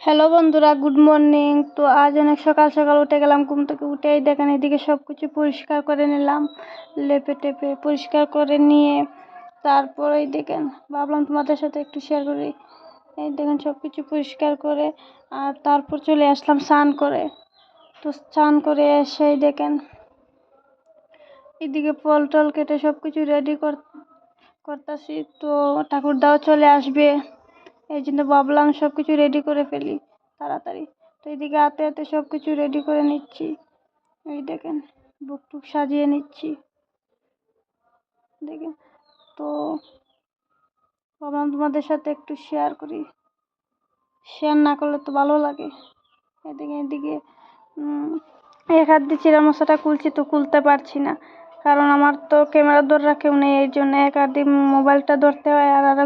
Hello বন্ধুরা, good morning. তো আজ অনেক সকাল সকাল উঠে গেলাম, ঘুম থেকে উঠেই দেখেন এদিকে সব কিছু পরিষ্কার করে নিলাম, লেপে টেপে পরিষ্কার করে নিয়ে তারপরেই দেখেন ভাবলাম তোমাদের সাথে একটু শেয়ার করি। এই দেখেন সব কিছু পরিষ্কার করে আর তারপর চলে আসলাম স্নান করে। তো স্নান করে এসেই দেখেন এদিকে ফল টল কেটে সব কিছু রেডি করতেছি। তো ঠাকুরদাও চলে আসবে, এই জন্য ভাবলাম সব কিছু রেডি করে ফেলি তাড়াতাড়ি। তো এইদিকে হাতে হাতে সব কিছু রেডি করে নিচ্ছি। এই দেখেন বুক টুক সাজিয়ে নিচ্ছি দেখেন। তো ভাবলাম তোমাদের সাথে একটু শেয়ার করি, শেয়ার না করলে তো ভালো লাগে। এদিকে এক হাত দিয়ে চিরা মশাটা খুলছি, তো খুলতে পারছি না, কারণ আমার তো ক্যামেরা ধরে রাখেও নেই, এই জন্য এক হাত দিয়ে মোবাইলটা ধরতে হয় আর আর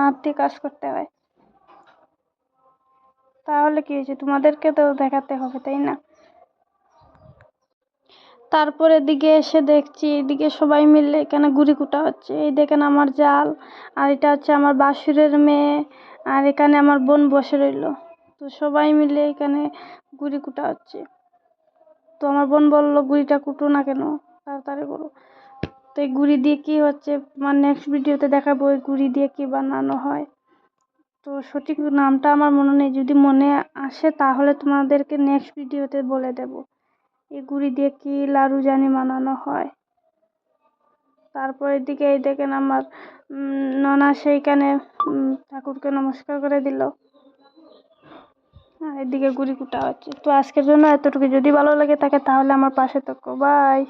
হাত দিয়ে কাজ করতে হয়। তাহলে কি হয়েছে, তোমাদেরকে তো দেখাতে হবে, তাই না? তারপর এদিকে এসে দেখছি এদিকে সবাই মিলে এখানে গুড়ি কুটা হচ্ছে। এই দেখেন আমার জাল, আর এটা হচ্ছে আমার বাসুরের মেয়ে, আর এখানে আমার বোন বসে রইল। তো সবাই মিলে এখানে গুড়ি কুটা হচ্ছে। তো আমার বোন বললো গুড়িটা কুটো না কেন, তাড়াতাড়ি করো। তো এই গুড়ি দিয়ে কি হচ্ছে আমার নেক্সট ভিডিওতে দেখাবো, এই গুড়ি দিয়ে কি বানানো হয়। তো সঠিক নামটা আমার মনে নেই, যদি মনে আসে তাহলে তোমাদেরকে নেক্সট ভিডিওতে বলে দেব এই গুড়ি দিয়ে কি লাড়ু জানি বানানো হয়। তারপর এদিকে এই দেখেন আমার ননা সেইখানে ঠাকুরকে নমস্কার করে দিল, আর এদিকে গুড়ি কুটা হচ্ছে। তো আজকের জন্য এতটুকু, যদি ভালো লাগে থাকে তাহলে আমার পাশে থাকো, বাই।